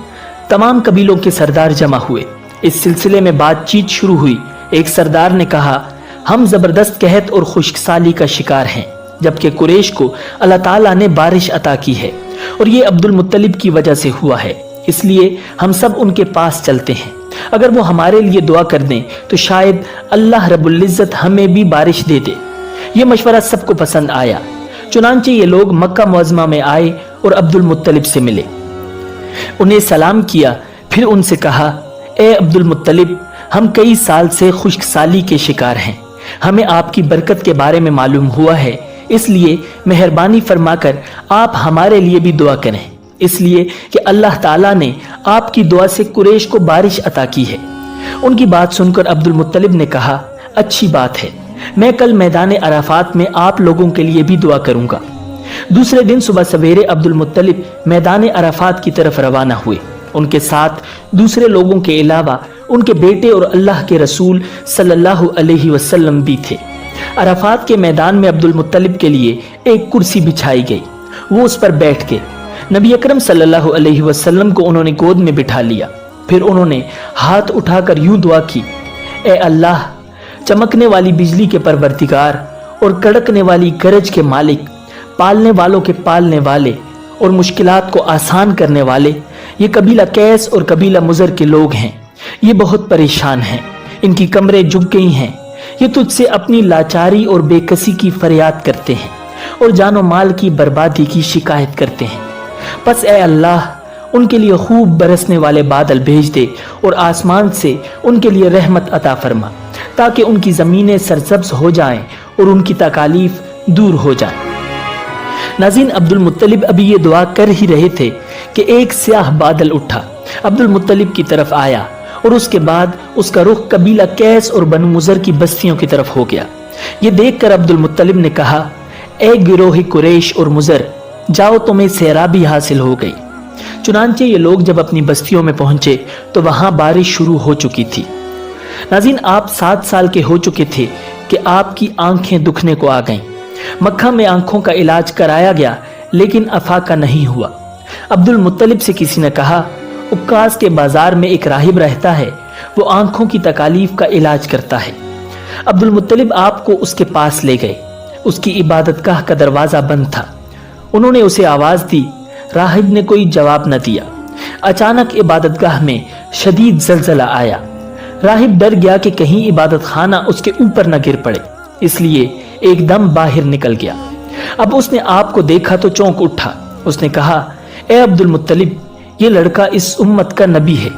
तमाम कबीलों के सरदार जमा हुए। इस सिलसिले में बातचीत शुरू हुई। एक सरदार ने कहा, हम जबरदस्त कहत और खुशकसाली का शिकार हैं, जबकि कुरैश को अल्लाह ताला ने बारिश अता की है और ये अब्दुल मुत्तलिब की वजह से हुआ है। इसलिए हम सब उनके पास चलते हैं। अगर वो हमारे लिए दुआ कर दें तो शायद अल्लाह रब्बुल इज्जत हमें भी बारिश दे दे। ये मशवरा सबको पसंद आया। चुनांचे ये लोग मक्का मुअज़्ज़मा में आए और अब्दुल मुत्तलिब से मिले, उन्हें सलाम किया, फिर उनसे कहा, ए अब्दुल मुत्तलिब, हम कई साल से खुशकसाली के शिकार हैं। हमें आपकी बरकत के बारे में मालूम हुआ है, इसलिए मेहरबानी फरमाकर आप हमारे लिए भी दुआ करें, इसलिए कि अल्लाह ताला ने आपकी दुआ से कुरैश को बारिश अता की है। उनकी बात सुनकर अब्दुल मुत्तलिब ने कहा, अच्छी बात है, मैं कल मैदान अराफात में आप लोगों के लिए भी दुआ करूंगा। दूसरे दिन सुबह सवेरे अब्दुल मुत्तलिब मैदान अराफात की तरफ रवाना हुए। उनके साथ दूसरे लोगों के अलावा उनके बेटे और अल्लाह के रसूल सल्लल्लाहु अलैहि वसल्लम भी थे। अराफात के मैदान में अब्दुल मुत्तलिब के लिए एक कुर्सी बिछाई गई। वो उस पर बैठ के नबी अकरम सल्लल्लाहु अलैहि वसल्लम को उन्होंने गोद में बिठा लिया। फिर उन्होंने हाथ उठाकर यूं दुआ की, ए अल्लाह, चमकने वाली बिजली के परवरदिगार और कड़कने वाली गरज के मालिक, पालने वालों के पालने वाले और मुश्किलात को आसान करने वाले, ये कबीला कैस और कबीला मुजर के लोग हैं। ये बहुत परेशान हैं, इनकी कमरें झुक गई हैं। ये तुझसे अपनी लाचारी और बेकसी की फरियाद करते हैं और जानो माल की बर्बादी की शिकायत करते हैं। बस ए अल्लाह, उनके लिए खूब बरसने वाले बादल भेज दे और आसमान से उनके लिए रहमत अता फरमा, ताकि उनकी ज़मीनें सरसब्ज हो जाएं और उनकी तकालीफ दूर हो जाए। नाज़रीन, अब्दुल मुत्तलिब अभी ये दुआ कर ही रहे थे कि एक स्याह बादल उठा, अब्दुल मुत्तलिब की तरफ आया और उसके बाद उसका रुख कबीला कैस और बनु मुजर की बस्तियों की तरफ हो गया। ये देखकर अब्दुल मुत्तलिब ने कहा, ए गिरोह कुरैश और मुजर, जाओ, तुम्हें सैराबी हासिल हो गई। चुनांचे ये लोग जब अपनी बस्तियों में पहुंचे तो वहां बारिश शुरू हो चुकी थी। नाज़रीन, आप 7 साल के हो चुके थे कि आपकी आंखें दुखने को आ गईं। मक्का में आंखों का इलाज कराया गया, लेकिन अफाका नहीं हुआ। अब्दुल मुत्तलिब से किसी ने कहा, उक्कास के बाजार में एक राहिब रहता है, वो आंखों की तकालीफ का इलाज करता है। अब्दुल मुत्तलिब आपको उसके पास ले गए। उसकी इबादतगाह का दरवाजा बंद था। उन्होंने उसे आवाज दी, राहिब ने कोई जवाब न दिया। अचानक इबादतगाह में शदीद जलजला आया। राहिब डर गया कि कहीं इबादत खाना उसके ऊपर न गिर पड़े, इसलिए एकदम बाहर निकल गया। अब उसने आपको देखा तो चौंक उठा। उसने कहा, ए अब्दुल मुत्तलिब, ये लड़का इस उम्मत का नबी है।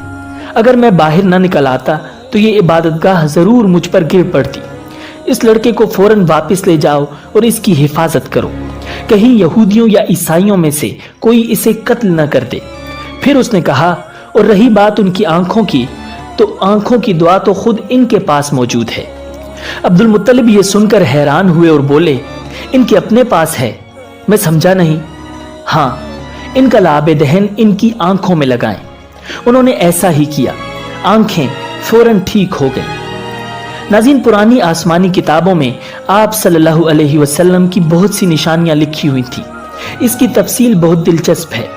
अगर मैं बाहर न निकल आता तो ये इबादतगाह जरूर मुझ पर गिर पड़ती। इस लड़के को फौरन वापस ले जाओ और इसकी हिफाजत करो, कहीं यहूदियों या ईसाइयों में से कोई इसे कत्ल न कर दे। फिर उसने कहा, और रही बात उनकी आंखों की, तो आंखों की दुआ तो खुद इनके पास मौजूद है। अब्दुल मुत्तलिब ये सुनकर हैरान हुए और बोले, इनके अपने पास है? मैं समझा नहीं। हाँ, इनका लाबे दहन इनकी आंखों में लगाएं। उन्होंने ऐसा ही किया, आंखें फौरन ठीक हो गईं। नाज़रीन, पुरानी आसमानी किताबों में आप सल्लल्लाहु अलैहि वसल्लम की बहुत सी निशानियां लिखी हुई थी। इसकी तफसील बहुत दिलचस्प है।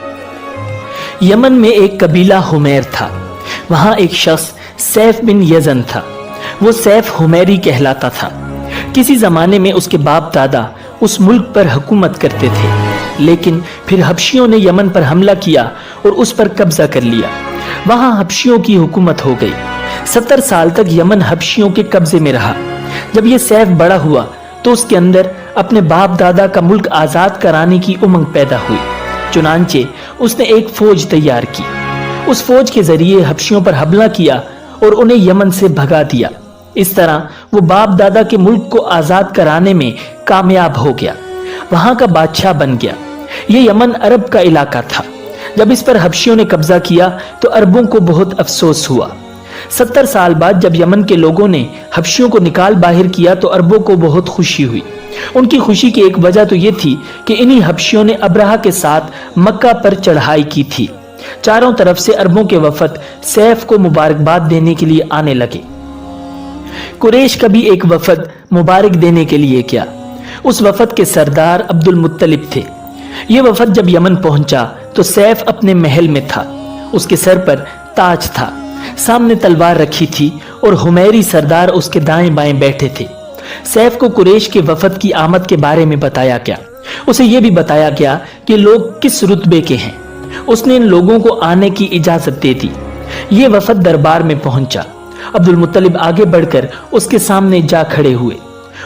यमन में एक कबीला हुमैर था। वहां एक शख्स सैफ बिन यजन था। वो सैफ हुमैरी कहलाता था। किसी जमाने में उसके बाप दादा उस मुल्क पर हुकूमत करते थे, लेकिन फिर हबशियों ने यमन पर हमला किया और उस पर कब्जा कर लिया। वहां हबशियों की हुकूमत हो गई। 70 साल तक यमन हबशियों के कब्जे में रहा। जब ये सैफ बड़ा हुआ तो उसके अंदर अपने बाप दादा का मुल्क आजाद कराने की उमंग पैदा हुई। चुनांचे उसने एक फौज तैयार की। उस फौज के जरिए हबशियों पर हमला किया और उन्हें यमन से भगा दिया। इस तरह वो बाप दादा के मुल्क को आजाद कराने में कामयाब हो गया, वहां का बादशाह बन गया। ये यमन अरब का इलाका था। जब इस पर हबशियों ने कब्जा किया तो अरबों को बहुत अफसोस हुआ। 70 साल बाद जब यमन के लोगों ने हबशियों को निकाल बाहर किया तो अरबों को बहुत खुशी हुई। उनकी खुशी की एक वजह तो ये थी कि इन्हीं हबशियों ने अब्राहा के साथ मक्का पर चढ़ाई की थी। चारों तरफ से अरबों के वफद सैफ को मुबारकबाद देने के लिए आने लगे। कुरैश का भी एक वफद मुबारक देने के लिए गया। उस वफद के सरदार अब्दुल मुत्तलिब थे। ये वफद जब यमन पहुंचा तो सैफ अपने महल में था। उसके सर पर ताज था, सामने तलवार रखी थी और हुमैरी सरदार उसके दाएं बाएं बैठे थे। सैफ को कुरैश के वफद की आमद के बारे में बताया गया। उसे यह भी बताया गया कि लोग किस रुतबे के हैं। उसने इन लोगों को आने की इजाजत दे दी। ये वफद दरबार में पहुंचा। अब्दुल मुत्तलिब आगे बढ़कर उसके सामने जा खड़े हुए।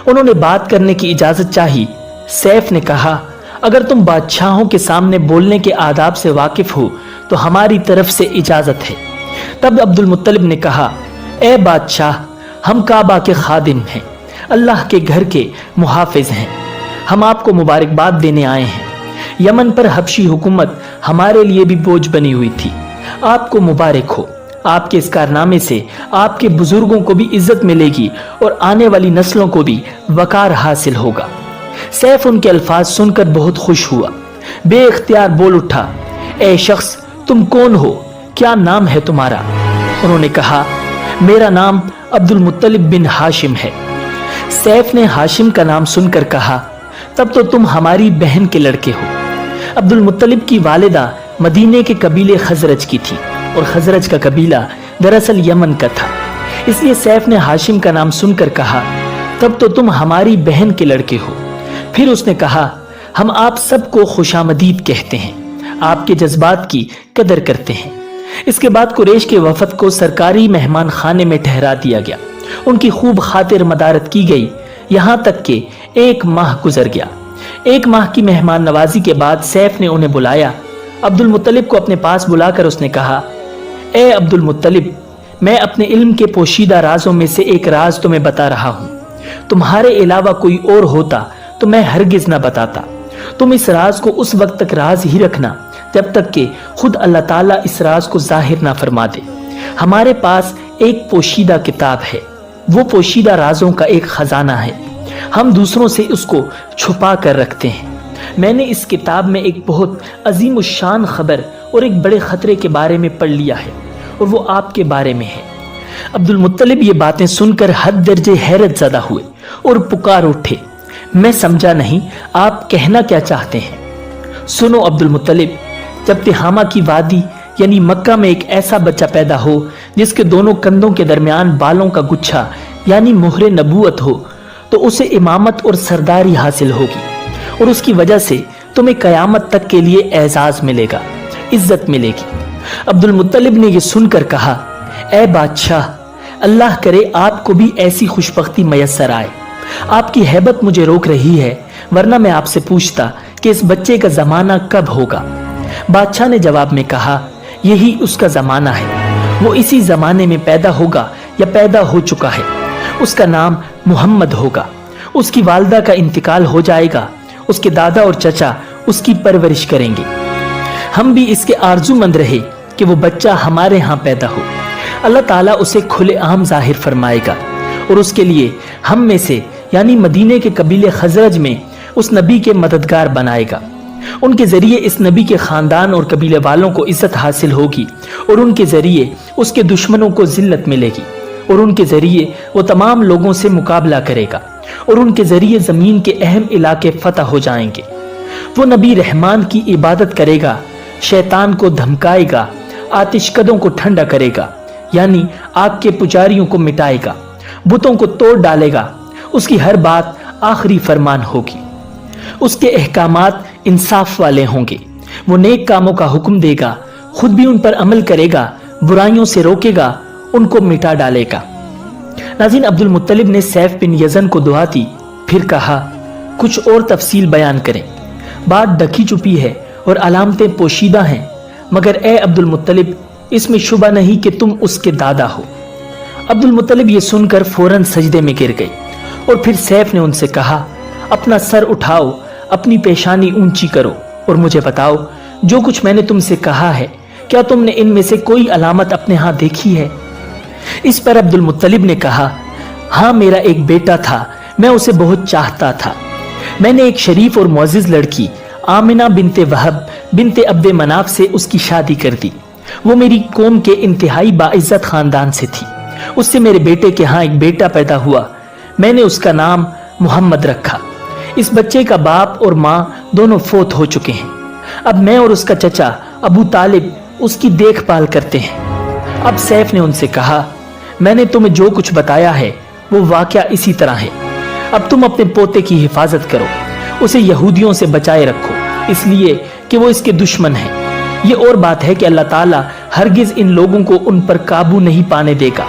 उन्होंने बात करने की इजाजत चाही। सैफ ने कहा, अगर तुम बादशाहों के सामने बोलने के आदाब से वाकिफ हो तो हमारी तरफ से इजाजत है। तब अब्दुल मुत्तलिब ने कहा, ए बादशाह, हम काबा के खादिम हैं, अल्लाह के घर के मुहाफिज हैं। हम आपको मुबारकबाद देने आए हैं। यमन पर हबशी हुकूमत हमारे लिए भी बोझ बनी हुई थी। आपको मुबारक हो। आपके इस कारनामे से आपके बुजुर्गों को भी इज्जत मिलेगी और आने वाली नस्लों को भी वकार हासिल होगा। सैफ उनके अल्फाज सुनकर बहुत खुश हुआ। बेइख्तियार बोल उठा, ए शख्स, तुम कौन हो? क्या नाम है तुम्हारा? उन्होंने कहा, मेरा नाम अब्दुल मुत्तलिब बिन हाशिम है। सैफ ने हाशिम का नाम सुनकर कहा, तब तो तुम हमारी बहन के लड़के हो। अब्दुल मुत्तलिब की वालिदा मदीने के कबीले खजरज की थी और खजरज का कबीला दरअसल यमन का था। इसलिए सैफ ने हाशिम का नाम सुनकर कहा, तब तो तुम हमारी बहन के लड़के हो। फिर उसने कहा, हम आप सबको खुशामदीद कहते हैं, आपके जज्बात की कदर करते हैं। इसके बाद कुरैश के वफद को सरकारी मेहमान खाने में ठहरा दिया गया। उनकी खूब खातिर मदारत की गई, यहां तक कि 1 माह गुजर गया। 1 माह की मेहमान नवाजी के बाद सैफ ने उन्हें बुलाया। अब्दुल मुत्तलिब को अपने पास बुलाकर उसने कहा, ए अब्दुल मुत्तलिब, मैं अपने इल्म के पोशीदा राजों में से एक राज तुम्हें बता रहा हूं। तुम्हारे अलावा कोई और होता तो मैं हरगिज न बताता। तुम इस राज को उस वक्त तक राज ही रखना जब तक कि खुद अल्लाह ताला इस राज को जाहिर ना फरमा दे। हमारे पास एक पोशीदा किताब है, वो पोशीदा राजों का एक खजाना है। हम दूसरों से उसको छुपा कर रखते हैं। मैंने इस किताब में एक बहुत अजीम शान खबर और एक बड़े खतरे के बारे में पढ़ लिया है और वो आपके बारे में है। अब्दुल मुत्तलिब ये बातें सुनकर हद दर्जे हैरत ज़दा हुए और पुकार उठे, मैं समझा नहीं आप कहना क्या चाहते हैं। सुनो अब्दुल मुत्तलिब, जब तिहामा की वादी यानी मक्का में एक ऐसा बच्चा पैदा हो जिसके दोनों कंधों के दरमियान बालों का गुच्छा यानी मोहरे नबूवत हो तो उसे इमामत और सरदारी हासिल होगी और उसकी वजह से तुम्हें कयामत तक के लिए एजाज मिलेगा, इज्जत मिलेगी। अब्दुल मुत्तलिब ने यह सुनकर कहा, ए बादशाह, अल्लाह करे आपको भी ऐसी खुशबख्ती मयस्सर आए। आपकी हैबत मुझे रोक रही है, वरना मैं आपसे पूछता कि इस बच्चे का जमाना कब होगा। बादशाह ने जवाब में कहा, यही उसका जमाना है। वो इसी जमाने में पैदा होगा या पैदा हो चुका है। उसका नाम मोहम्मद होगा। उसकी वालदा का इंतकाल हो जाएगा। उसके दादा और चचा उसकी परवरिश करेंगे। हम भी इसके आरजूमंद रहे कि वो बच्चा हमारे यहाँ पैदा हो। अल्लाह ताला उसे खुलेआम जाहिर फरमाएगा और उसके लिए हम में से यानी मदीने के कबीले खजरज में उस नबी के मददगार बनाएगा। उनके जरिए इस नबी के खानदान और कबीले वालों को इज्जत हासिल होगी और उनके जरिए उसके दुश्मनों को जिल्लत मिलेगी और उनके जरिए वो तमाम लोगों से मुकाबला करेगा और उनके जरिए जमीन के अहम इलाके फतह हो जाएंगे। वो नबी रहमान की इबादत करेगा, शैतान को धमकाएगा, आतिशकदों को ठंडा करेगा यानी आग के पुजारियों को मिटाएगा, बुतों को तोड़ डालेगा। उसकी हर बात आखिरी फरमान होगी। उसके अहकामात इंसाफ वाले होंगे। वो नेक कामों का हुक्म देगा, खुद भी उन पर अमल करेगा, बुराइयों से रोकेगा, उनको मिटा डालेगा। नाज़रीन, अब्दुल मुत्तलिब ने सैफ बिन यज़न को दुआ दी, फिर कहा, कुछ और तफसील बयान करें। बात ढकी चुपी है और अलामतें पोशीदा हैं, मगर ए अब्दुल मुत्तलिब, इसमें शुबा नहीं कि तुम उसके दादा हो। अब्दुल मुत्तलिब ये सुनकर फौरन सजदे में गिर गए और फिर सैफ ने उनसे कहा, अपना सर उठाओ, अपनी पेशानी ऊंची करो और मुझे बताओ, जो कुछ मैंने तुमसे कहा है, क्या तुमने इनमें से कोई अलामत अपने हाथ देखी है? इस पर अब्दुल मुत्तलिब ने कहा, हाँ, मेरा एक बेटा था, मैं उसे बहुत चाहता था। मैंने एक शरीफ और मुअज़्ज़िज़ लड़की आमिना बिनते वहब बिनते अब्दे मनाफ से उसकी शादी कर दी। वो मेरी कौम के इंतहाई बाइज्जत खानदान से थी। उससे मेरे बेटे के यहाँ एक बेटा पैदा हुआ। मैंने उसका नाम मोहम्मद रखा। इस बच्चे का बाप और माँ दोनों फोत हो चुके हैं। अब मैं और उसका चचा अबू तालिब उसकी देखभाल करते हैं। अब सैफ ने उनसे कहा, मैंने तुम्हें जो कुछ बताया है वो वाकया इसी तरह है। अब तुम अपने पोते की हिफाजत करो, उसे यहूदियों से बचाए रखो, इसलिए कि वो इसके दुश्मन हैं। ये और बात है कि अल्लाह ताला हरगिज इन लोगों को उन पर काबू नहीं पाने देगा।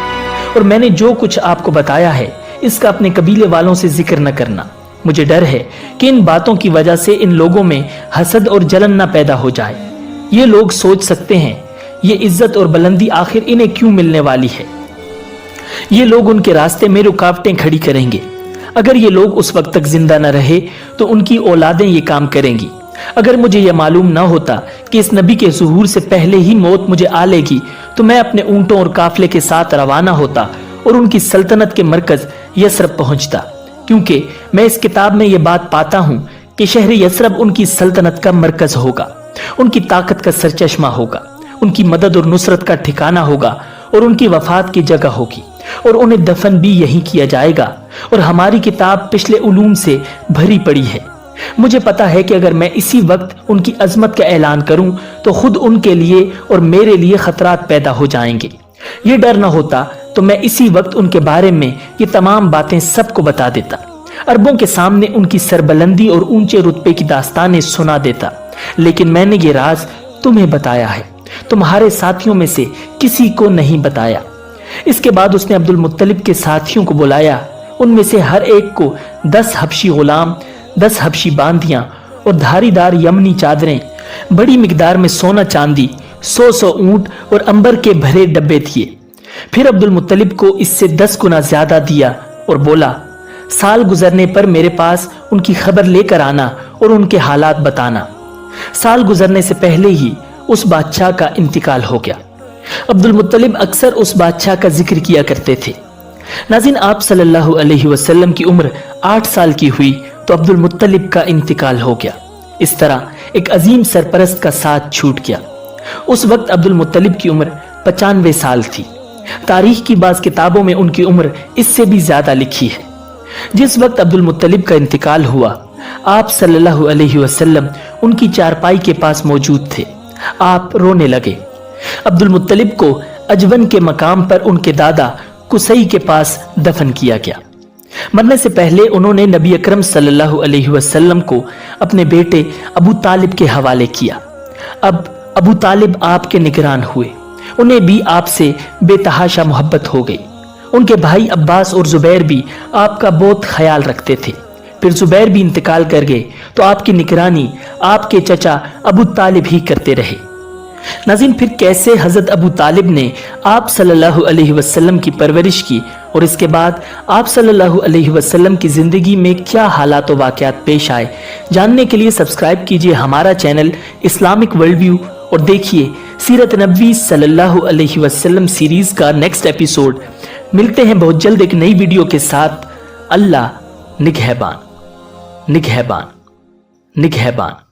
और मैंने जो कुछ आपको बताया है इसका अपने कबीले वालों से जिक्र न करना। मुझे डर है कि इन बातों की वजह से इन लोगों में हसद और जलन न पैदा हो जाए। ये लोग सोच सकते हैं ये इज्जत और बुलंदी आखिर इन्हें क्यों मिलने वाली है। ये लोग उनके रास्ते में रुकावटें खड़ी करेंगे। अगर ये लोग उस वक्त तक जिंदा न रहे तो उनकी औलादें ये काम करेंगी। अगर मुझे यह मालूम न होता कि इस नबी के ज़ुहूर से पहले ही मौत मुझे आ लेगी तो मैं अपने ऊंटों और काफले के साथ रवाना होता और उनकी सल्तनत के मरकज यसरब पहुंचता, क्योंकि मैं इस किताब में यह बात पाता हूं कि शहर यसरब उनकी सल्तनत का मरकज होगा, उनकी ताकत का सरचश्मा होगा, उनकी मदद और नुसरत का ठिकाना होगा और उनकी वफात की जगह होगी और उन्हें दफन भी यही किया जाएगा। और हमारी किताब पिछले उलूम से भरी पड़ी है। मुझे पता है कि अगर मैं इसी वक्त उनकी अजमत का ऐलान करूं तो खुद उनके लिए और मेरे लिए खतरात पैदा हो जाएंगे। ये डर न होता तो मैं इसी वक्त उनके बारे में ये तमाम बातें सबको बता देता, अरबों के सामने उनकी सरबलंदी और ऊंचे रुतबे की दास्तानें सुना देता। लेकिन मैंने ये राज तुम्हें बताया है, तुम्हारे साथियों में से किसी को नहीं बताया। इसके बाद उसने अब्दुल मुत्तलिब के साथियों को बुलाया। उनमें से हर एक को 10 हबशी गुलाम, 10 हबशी बांधियां और धारीदार यमनी चादरें, बड़ी मिकदार में सोना चांदी, 100 ऊंट और अंबर के भरे डब्बे दिए। फिर अब्दुल मुत्तलिब को इससे 10 गुना ज्यादा दिया और बोला, साल गुजरने पर मेरे पास उनकी खबर लेकर आना और उनके हालात बताना। साल गुजरने से पहले ही उस बादशाह का इंतकाल हो गया। अब्दुल मुत्तलिब अक्सर उस बादशाह का जिक्र किया करते थे। नाज़रीन, आप सल्लल्लाहु अलैहि वसल्लम की उम्र 8 साल की हुई तो अब्दुल मुत्तलिब का इंतकाल हो गया। इस तरह एक अजीम सरपरस्त का साथ छूट गया। उस वक्त अब्दुल मुत्तलिब की उम्र 95 साल थी। तारीख की बाज़ किताबों में उनकी उम्र इससे भी ज्यादा लिखी है। जिस वक्त अब्दुल मुत्तलिब का इंतकाल हुआ, आप सल्लल्लाहु अलैहि वसल्लम उनकी चारपाई के पास मौजूद थे। आप रोने लगे। अब्दुल मुत्तलिब को अजवन के मकाम पर उनके दादा कुसई के पास दफन किया गया। मरने से पहले उन्होंने नबी अकरम सल्लल्लाहु अलैहि वसल्लम को अपने बेटे अबू तालिब के हवाले किया। अब अबू तालिब आपके निगरान हुए। उन्हें भी आपसे बेतहाशा मोहब्बत हो गई। उनके भाई अब्बास और जुबैर भी आपका बहुत ख्याल रखते थे। फिर जुबैर भी इंतकाल कर गए तो आपकी निगरानी आपके चचा अबू तालिब ही करते रहे। नाज़रीन, फिर कैसे हजरत अबू तालिब ने आप सल्लल्लाहु अलैहि वसल्लम की परवरिश की और इसके बाद आप सल्लल्लाहु अलैहि वसल्लम की जिंदगी में क्या हालात व वाक़यात पेश आए, जानने के लिए सब्सक्राइब कीजिए हमारा चैनल इस्लामिक वर्ल्ड व्यू और देखिए सीरत नबवी सल्लल्लाहु अलैहि वसल्लम सीरीज का नेक्स्ट एपिसोड। मिलते हैं बहुत जल्द एक नई वीडियो के साथ। अल्लाह निगहबान, निगहबान, निगहबान।